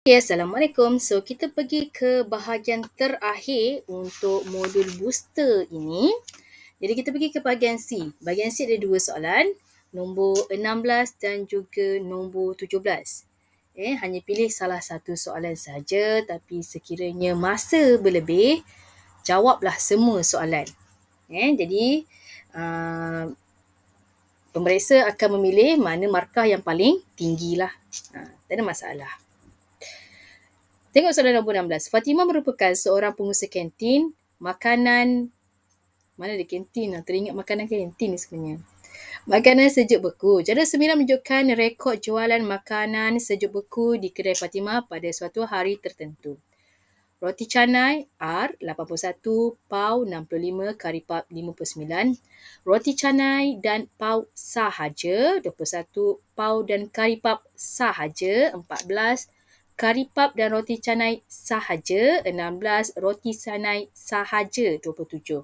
Okay, Assalamualaikum. So, kita pergi ke bahagian terakhir untuk modul booster ini. Jadi, kita pergi ke bahagian C. Bahagian C ada dua soalan. Nombor 16 dan juga nombor 17. Hanya pilih salah satu soalan saja. Tapi sekiranya masa berlebih, jawablah semua soalan. Jadi, pemeriksa akan memilih mana markah yang paling tinggi lah. Tak ada masalah. Tengok soalan nombor 16. Fatimah merupakan seorang pengusaha kantin makanan. Mana ada kantin lah. Teringat makanan kantin ni sebenarnya. Makanan sejuk beku. Jadual 9 menunjukkan rekod jualan makanan sejuk beku di kedai Fatimah pada suatu hari tertentu. Roti canai R 81, pau 65, kari pap 59. Roti canai dan pau sahaja 21, pau dan kari pap sahaja 14. Kari pap dan roti canai sahaja 16, roti canai sahaja 27.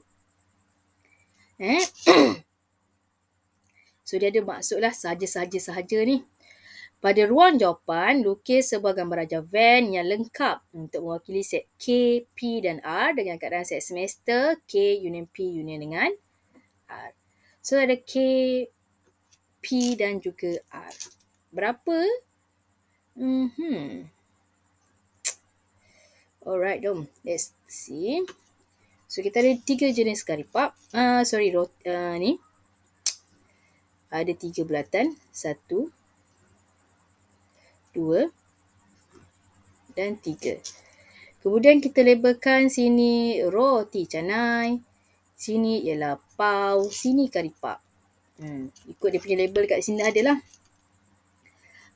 So dia ada maksudlah sahaja ni. Pada ruang jawapan, lukis sebuah gambar Raja Van yang lengkap untuk mewakili set K, P dan R dengan keadaan set semester K union P union dengan R. So ada K, P dan juga R. Berapa? Alright, let's see. So kita ada 3 jenis kari pap. Ni. Ada 3 bulatan. 1, 2 dan 3. Kemudian kita labelkan sini roti canai. Sini ialah pau. Sini kari pap. Ikut dia punya label kat sini adalah.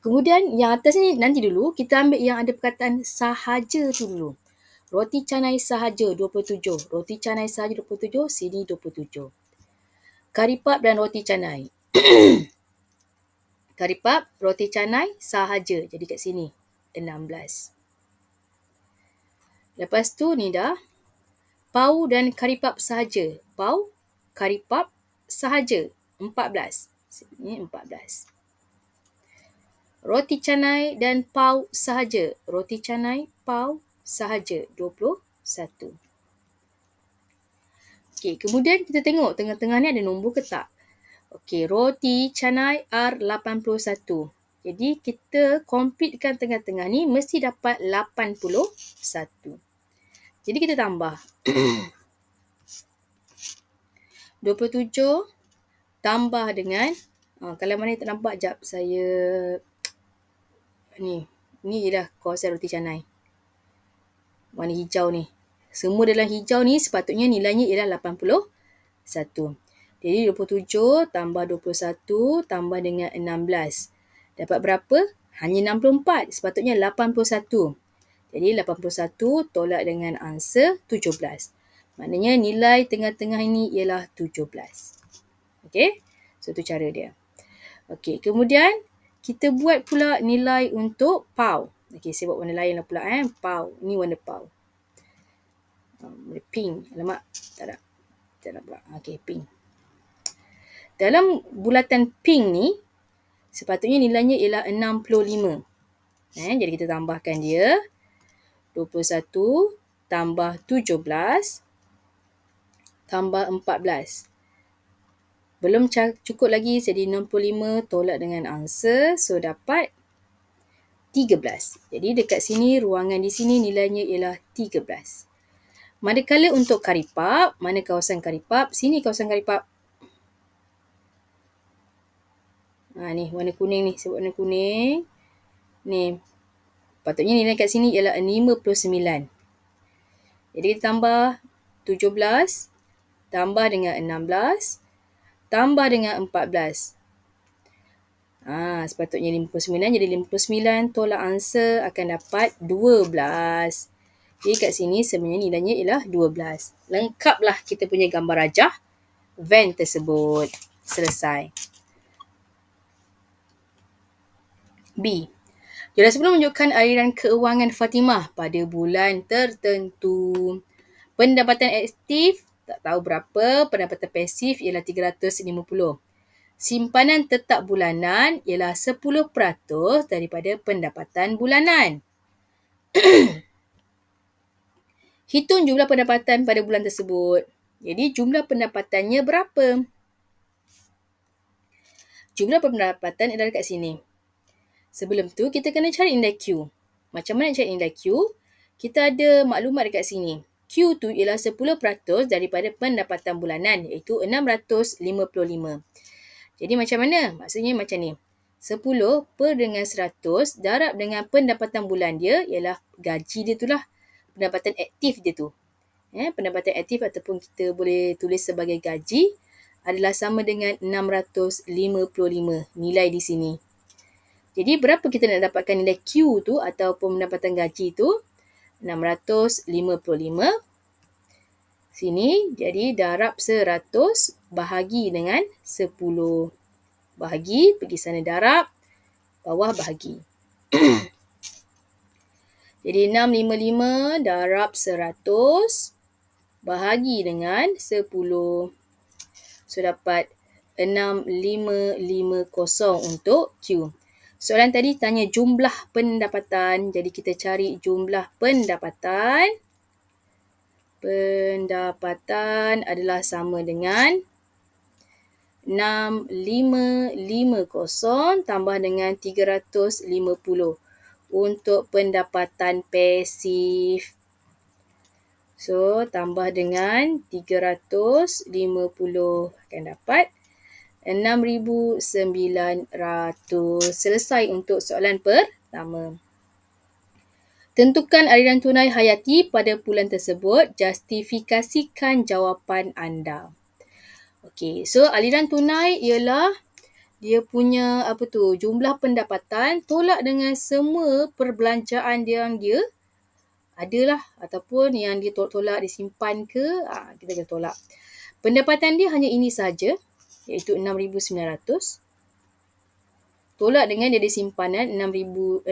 Kemudian yang atas ni nanti dulu. Kita ambil yang ada perkataan sahaja tu dulu. Roti canai sahaja 27. Roti canai sahaja 27. Sini 27. Kari pap dan roti canai. Kari pap, roti canai sahaja. Jadi kat sini 16. Lepas tu ni dah. Pau dan kari pap sahaja. Pau, kari pap sahaja 14. Sini 14. Roti canai dan pau sahaja. Roti canai, pau sahaja 21. Okey, kemudian kita tengok tengah-tengah ni ada nombor ke tak? Okey, roti canai R81. Jadi kita completekan tengah-tengah ni mesti dapat 81. Jadi kita tambah. 27 tambah dengan kalau mana tak nampak jap saya ni ialah kawasan roti canai. Warna hijau ni. Semua dalam hijau ni sepatutnya nilainya ialah 81. Jadi 27 tambah 21 tambah dengan 16. Dapat berapa? Hanya 64. Sepatutnya 81. Jadi 81 tolak dengan answer 17. Maknanya nilai tengah-tengah ini ialah 17. Okey? So tu cara dia. Okey, kemudian kita buat pula nilai untuk pau. Okey, saya buat warna lain lah pula. Pau. Ni warna pau. Pink. Alamak. Tak ada pula. Okey, pink. Dalam bulatan pink ni, sepatutnya nilainya ialah 65. Jadi kita tambahkan dia. 21 tambah 17 tambah 14. Belum cukup lagi, jadi 65 tolak dengan answer. So dapat 13. Jadi dekat sini, ruangan di sini nilainya ialah 13. Manakala untuk kari pap, mana kawasan kari pap? Sini kawasan kari pap. Ni warna kuning ni. Sebut warna kuning. Ni. Patutnya nilai kat sini ialah 59. Jadi kita tambah 17 tambah dengan 16 tambah dengan 14. Sepatutnya 59. Jadi 59 tolak answer akan dapat 12. Jadi kat sini sebenarnya nilainya ialah 12. Lengkaplah kita punya gambar rajah van tersebut. Selesai. B. Jadual sebelum menunjukkan aliran keuangan Fatimah pada bulan tertentu. Pendapatan aktif tak tahu berapa. Pendapatan pasif ialah 350. Simpanan tetap bulanan ialah 10% daripada pendapatan bulanan. Hitung jumlah pendapatan pada bulan tersebut. Jadi jumlah pendapatannya berapa? Jumlah pendapatan adalah kat sini. Sebelum tu kita kena cari nilai Q. Macam mana cari nilai Q? Kita ada maklumat dekat sini. Q tu ialah 10% daripada pendapatan bulanan iaitu 655. Jadi macam mana? Maksudnya macam ni. 10 per dengan 100 darab dengan pendapatan bulan dia ialah gaji dia tu lah. Pendapatan aktif dia tu. Pendapatan aktif ataupun kita boleh tulis sebagai gaji adalah sama dengan 655 nilai di sini. Jadi berapa kita nak dapatkan nilai Q tu ataupun pendapatan gaji tu? 655 sini, jadi darab 100 bahagi dengan 10. Bahagi, pergi sana darab, bawah bahagi. Jadi 655 darab 100 bahagi dengan 10. So dapat 6550 untuk Q. Soalan tadi tanya jumlah pendapatan. Jadi kita cari jumlah pendapatan. Pendapatan adalah sama dengan 6550 tambah dengan 350 untuk pendapatan pasif. So tambah dengan 350 akan dapat 6,900. Selesai untuk soalan pertama. Tentukan aliran tunai hayati pada bulan tersebut. Justifikasikan jawapan anda. Okey, so aliran tunai ialah dia punya jumlah pendapatan tolak dengan semua perbelanjaan yang dia adalah ataupun yang dia tolak disimpan ke, kita kena tolak. Pendapatan dia hanya ini saja iaitu 6,900. Tolak dengan dia ada simpanan 6,655.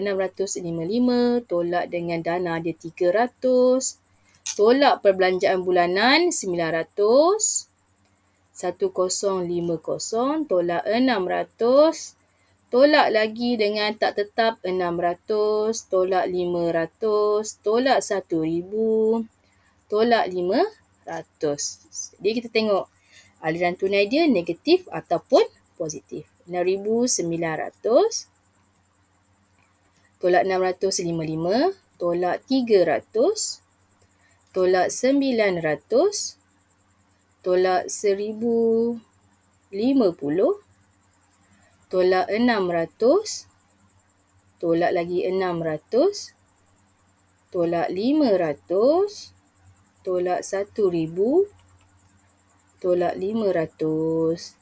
Tolak dengan dana dia 300. Tolak perbelanjaan bulanan 900. 1050. Tolak 600. Tolak lagi dengan tak tetap 600. Tolak 500. Tolak 1,000. Tolak 500. Jadi kita tengok aliran tunai dia negatif ataupun positif. 6,900 tolak 655 tolak 300 tolak 900 tolak 1,050 tolak 600 tolak lagi 600 tolak 500 tolak 1,000 tolak 500.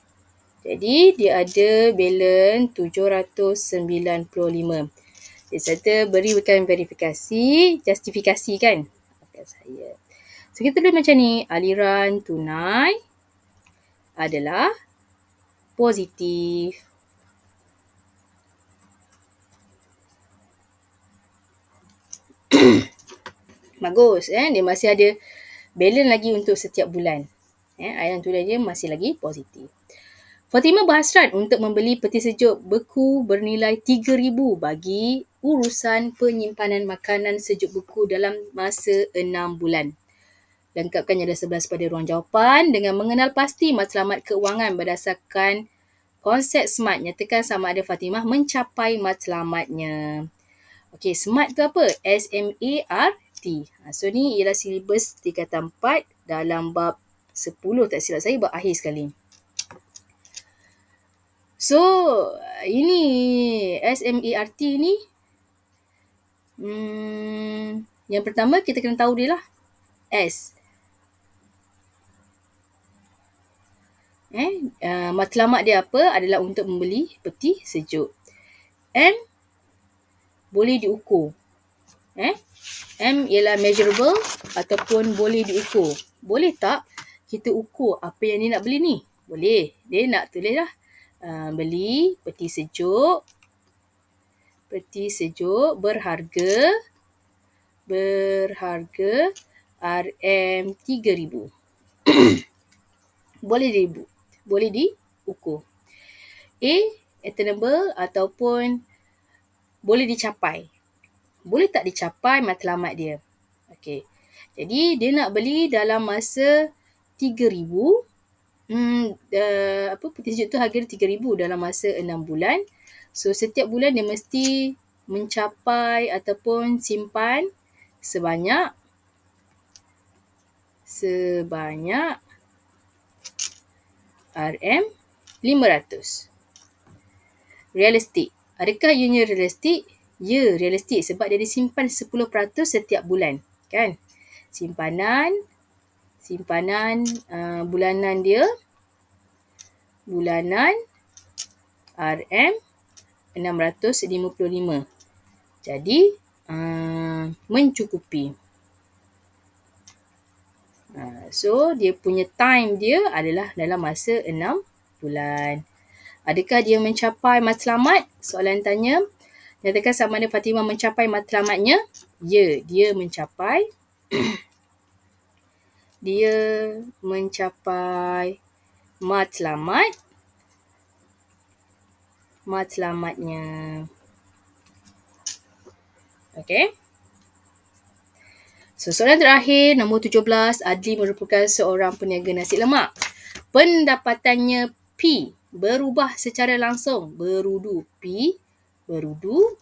Jadi dia ada balance 795. Jadi saya berikan verifikasi, justifikasi kan. Saya. So kita tulis macam ni, aliran tunai adalah positif. Bagus, dia masih ada balance lagi untuk setiap bulan. Aliran tunai dia masih lagi positif. Fatimah berhasrat untuk membeli peti sejuk beku bernilai 3,000 bagi urusan penyimpanan makanan sejuk beku dalam masa 6 bulan. Lengkapkan ada 11 pada ruang jawapan dengan mengenal pasti matlamat keuangan berdasarkan konsep SMART. Nyatakan sama ada Fatimah mencapai matlamatnya. Okey, SMART tu apa? SMART. So ni ialah silibus tingkatan 4 dalam bab 10 tak silap saya, bab akhir sekali. So, ini SMART ni, yang pertama kita kena tahu dia lah. S. Matlamat dia apa? Adalah untuk membeli peti sejuk. M. Boleh diukur. M ialah measurable ataupun boleh diukur. Boleh tak kita ukur apa yang dia nak beli ni? Boleh. Dia nak tulis lah. Beli peti sejuk berharga RM3,000. boleh diukur. A, attainable ataupun boleh dicapai. boleh tak dicapai matlamat dia? Okey. Jadi dia nak beli dalam masa 3,000. Petunjuk tu harga 3,000 dalam masa 6 bulan. So setiap bulan dia mesti mencapai ataupun simpan sebanyak RM500. Realistik. Adakah ianya realistik? Ya, realistik sebab dia disimpan 10% setiap bulan, kan? Simpanan bulanan dia RM655. Jadi mencukupi. So dia punya time dia adalah dalam masa 6 bulan. Adakah dia mencapai matlamat? Soalan tanya. Nyatakan sama ada Fatimah mencapai matlamatnya. Ya, dia mencapai. Dia mencapai matlamatnya. Okey. So, soalan terakhir, nombor 17. Adli merupakan seorang peniaga nasi lemak. Pendapatannya P berubah secara langsung. Berudu. P berudu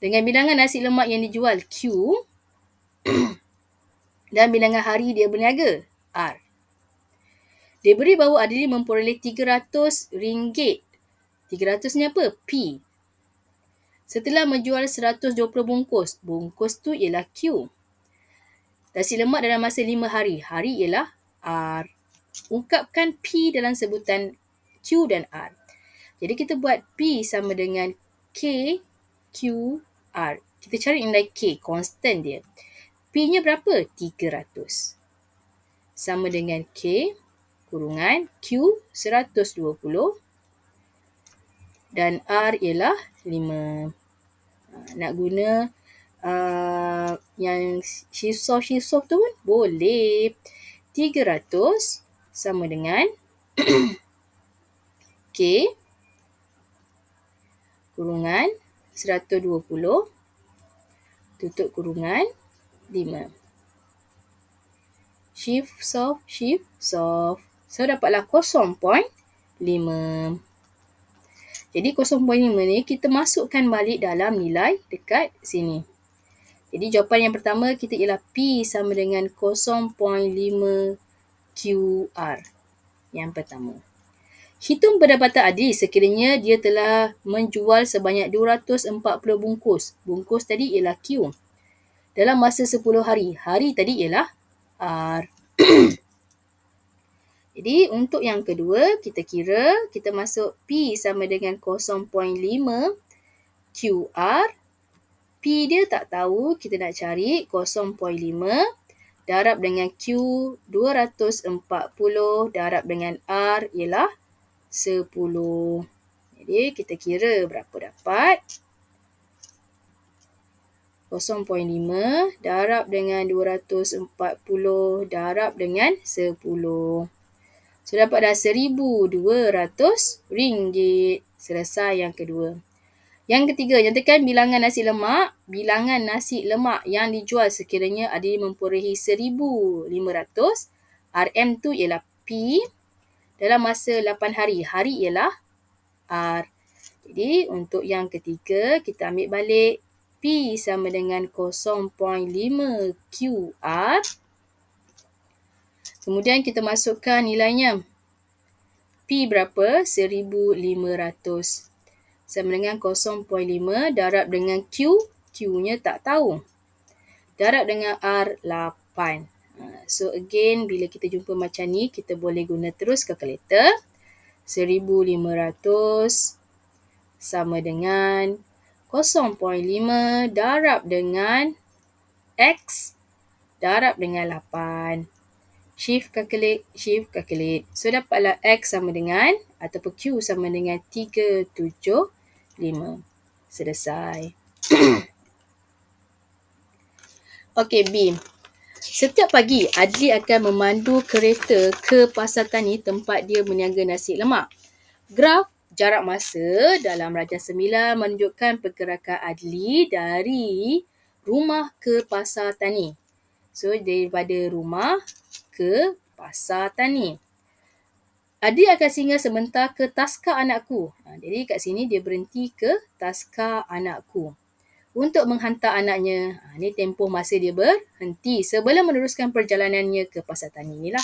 dengan bilangan nasi lemak yang dijual Q dan bilangan hari dia berniaga R. Diberi bahawa Adli memperoleh RM300. 300 ni apa? P. Setelah menjual 120 bungkus. Bungkus tu ialah Q. Nasi lemak dalam masa 5 hari. Hari ialah R. Ungkapkan P dalam sebutan Q dan R. Jadi kita buat P sama dengan K, Q, R. Kita cari nilai K, constant dia. P-nya berapa? 300. Sama dengan K, kurungan Q 120 dan R ialah 5. Nak guna yang shift soft tu pun boleh. 300 sama dengan K kurungan 120 tutup kurungan 5. Shift soft. So dapatlah 0.5. Jadi 0.5 ni kita masukkan balik dalam nilai dekat sini. Jadi jawapan yang pertama kita ialah P sama dengan 0.5 QR. Yang pertama. Hitung pendapatan Adli sekiranya dia telah menjual sebanyak 240 bungkus. Bungkus tadi ialah Q. Dalam masa 10 hari. Hari tadi ialah R. Jadi untuk yang kedua kita kira, kita masuk P sama dengan 0.5 QR. P dia tak tahu, kita nak cari 0.5 darab dengan Q 240 darab dengan R ialah 10. Jadi kita kira berapa dapat. 0.5 darab dengan 240 darab dengan 10. So dapat dah RM1,200. Selesai yang kedua. Yang ketiga, nyatakan bilangan nasi lemak. Bilangan nasi lemak yang dijual sekiranya Adli memperolehi 1,500. RM tu ialah P. Dalam masa 8 hari. Hari ialah R. Jadi untuk yang ketiga, kita ambil balik. P sama dengan 0.5 QR. Kemudian kita masukkan nilainya. P berapa? 1,500. Sama dengan 0.5 darab dengan Q. Q-nya tak tahu. Darab dengan R, 8. So again, bila kita jumpa macam ni, kita boleh guna terus kalkulator. 1,500 sama dengan 0.5 darab dengan X darab dengan 8. Shift calculate. So dapatlah X sama dengan ataupun Q sama dengan 375. Selesai. Okey, B. Setiap pagi, Adli akan memandu kereta ke pasar tani tempat dia berniaga nasi lemak. Graf jarak masa dalam rajah 9 menunjukkan pergerakan Adli dari rumah ke pasar tani. So, daripada rumah ke pasar tani. Adik akan singgah sebentar ke taska anakku. Jadi kat sini dia berhenti ke taska anakku. Untuk menghantar anaknya, ni tempoh masa dia berhenti sebelum meneruskan perjalanannya ke pasar tani ni lah.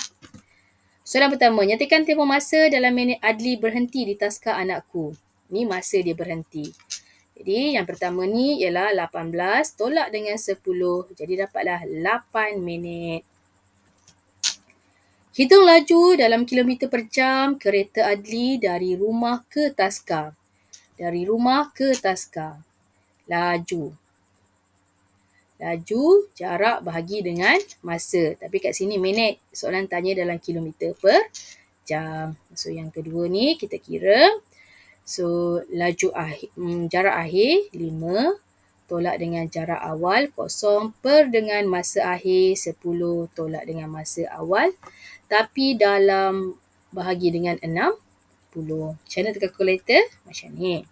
Soalan pertama, nyatakan tempoh masa dalam minit Adli berhenti di taska anakku. Ni masa dia berhenti. Jadi yang pertama ni ialah 18 tolak dengan 10. Jadi dapatlah 8 minit. Hitung laju dalam kilometer per jam kereta Adli dari rumah ke taska. Dari rumah ke taska. Laju. Laju, jarak bahagi dengan masa. Tapi kat sini minit. Soalan tanya dalam kilometer per jam. So yang kedua ni kita kira. So jarak akhir 5 tolak dengan jarak awal 0 per dengan masa akhir 10 tolak dengan masa awal. Tapi dalam bahagi dengan 60. Macam mana tekan kalkulator? Macam ni.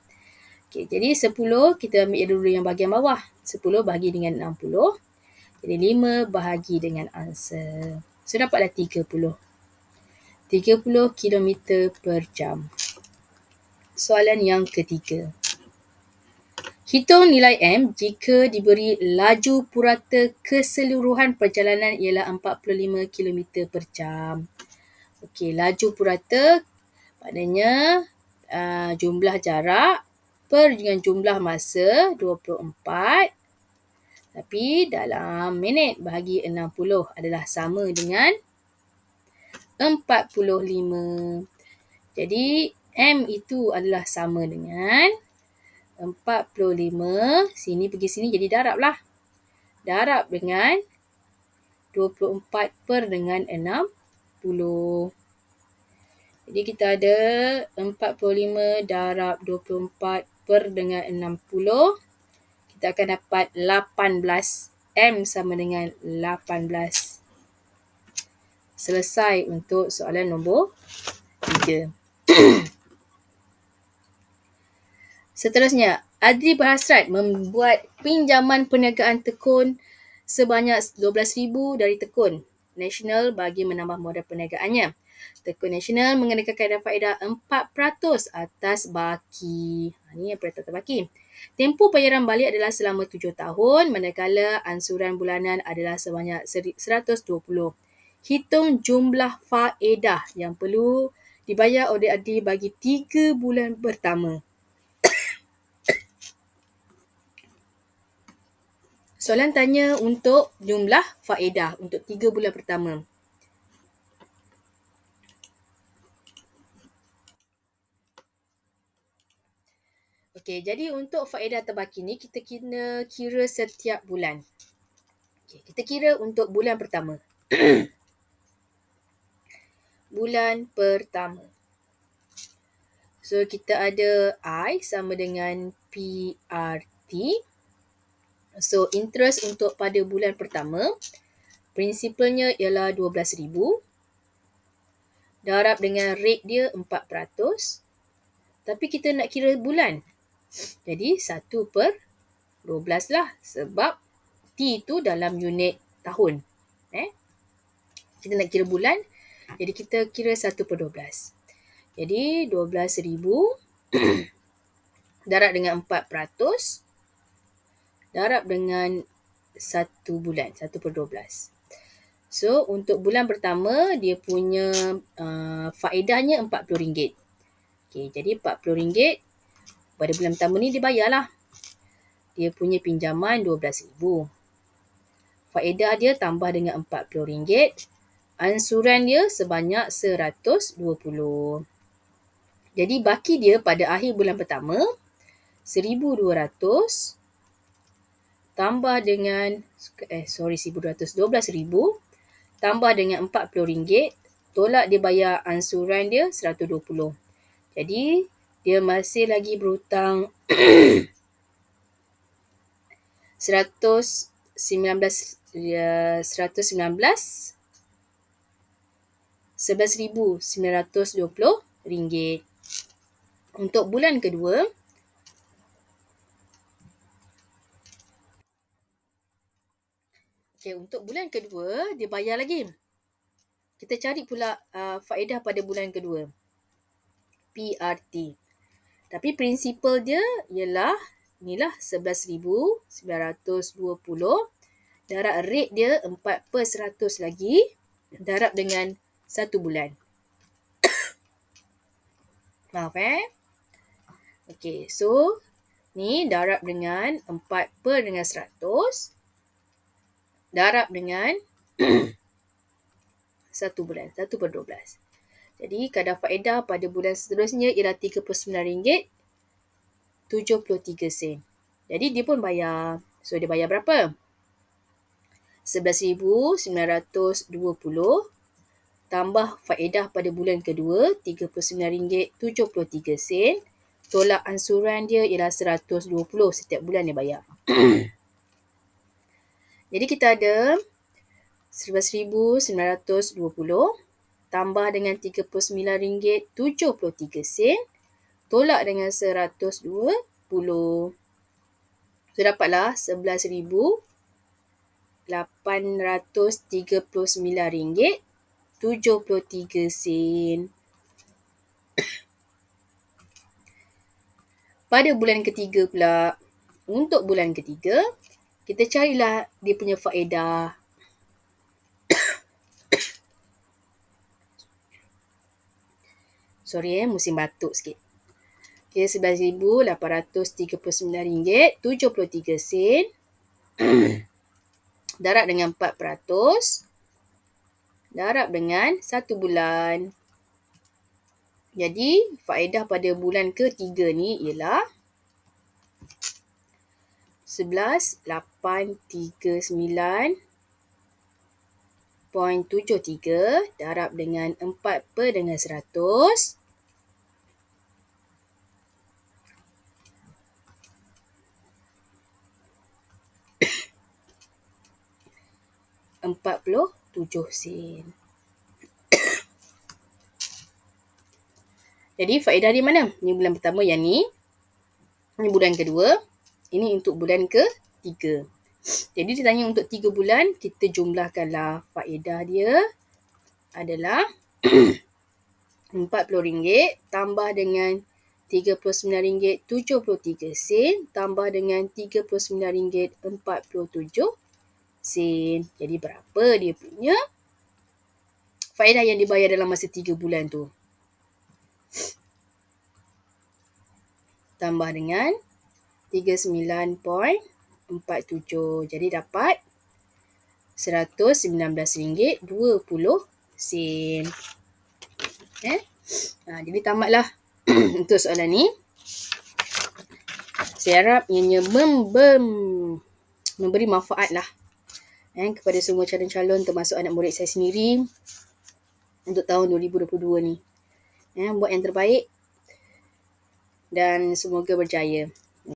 Okay, jadi 10 kita ambil dulu yang bahagian bawah. 10 bahagi dengan 60. Jadi 5 bahagi dengan answer. So dapatlah 30. 30 km per jam. Soalan yang ketiga. Hitung nilai M jika diberi laju purata keseluruhan perjalanan ialah 45 km per jam. Okey, laju purata maknanya jumlah jarak per dengan jumlah masa 24. Tapi dalam minit bahagi 60 adalah sama dengan 45. Jadi M itu adalah sama dengan 45. Sini pergi sini jadi darab lah. Darab dengan 24 per dengan 60. Jadi kita ada 45 darab 24 per dengan 60. Kita akan dapat 18. M sama dengan 18. Selesai untuk soalan nombor 3. Seterusnya, Adli berhasrat membuat pinjaman perniagaan tekun sebanyak 12,000 dari Tekun Nasional bagi menambah modal perniagaannya. Tekun Nasional mengenakan kadar faedah 4% atas baki. Ini yang perintah terbaki. Tempoh bayaran balik adalah selama 7 tahun, manakala ansuran bulanan adalah sebanyak 120. Hitung jumlah faedah yang perlu dibayar oleh Adli bagi 3 bulan pertama. Soalan tanya untuk jumlah faedah untuk 3 bulan pertama. Okey, jadi untuk faedah terbaki ni kita kena kira setiap bulan. Okey, kita kira untuk bulan pertama. Bulan pertama. So kita ada I sama dengan PRT. So, interest untuk pada bulan pertama, prinsipalnya ialah 12,000. Darab dengan rate dia 4%. Tapi kita nak kira bulan. Jadi, 1/12 lah. Sebab T tu dalam unit tahun. Kita nak kira bulan. Jadi, kita kira 1/12. Jadi, 12,000 darab dengan 4%. Darab dengan 1 bulan, 1/12. So, untuk bulan pertama, dia punya faedahnya RM40. Okay, jadi RM40 pada bulan pertama ni dia bayarlah. Dia punya pinjaman RM12,000. Faedah dia tambah dengan RM40. Ansuran dia sebanyak RM120. Jadi, baki dia pada akhir bulan pertama, RM1,200. Tambah dengan, 12,000 tambah dengan RM40, tolak dia bayar ansuran dia 120. Jadi, dia masih lagi berhutang 11,920 ringgit. Untuk bulan kedua, Okay, untuk bulan kedua, dia bayar lagi. Kita cari pula faedah pada bulan kedua. PRT. Tapi prinsipal dia ialah, inilah 11,920. Darab rate dia 4/100 lagi. Darab dengan 1 bulan. Maaf Okay, so ni darab dengan 4/100. Darab dengan 1 bulan, 1/12. Jadi kadar faedah pada bulan seterusnya ialah RM39.73. Jadi dia pun bayar. So dia bayar berapa? 11,920 tambah faedah pada bulan kedua RM39.73. Tolak ansuran dia ialah 120 setiap bulan dia bayar. Jadi kita ada 11,920 tambah dengan RM39.73 tolak dengan 120. So dapatlah RM11,839.73. Pada bulan ketiga pula, untuk bulan ketiga, kita carilah dia punya faedah. Sorry musim batuk sikit. Okay, RM11,839.73. Darab dengan 4%. Darab dengan 1 bulan. Jadi, faedah pada bulan ketiga ni ialah 11,839.73 darab dengan 4/100. 47 sen. Jadi faedah di mana? Ini bulan pertama yang ni. Ini bulan kedua. Ini untuk bulan ketiga. Jadi ditanya untuk 3 bulan, kita jumlahkanlah faedah dia adalah RM40 tambah dengan RM39.73 tambah dengan RM39.47. Jadi berapa dia punya faedah yang dibayar dalam masa 3 bulan tu? Tambah dengan 39.47. Jadi dapat RM119.20. Jadi tamatlah untuk soalan ni. Saya harap ianya memberi manfaat lah kepada semua calon-calon termasuk anak murid saya sendiri untuk tahun 2022 ni. Buat yang terbaik dan semoga berjaya.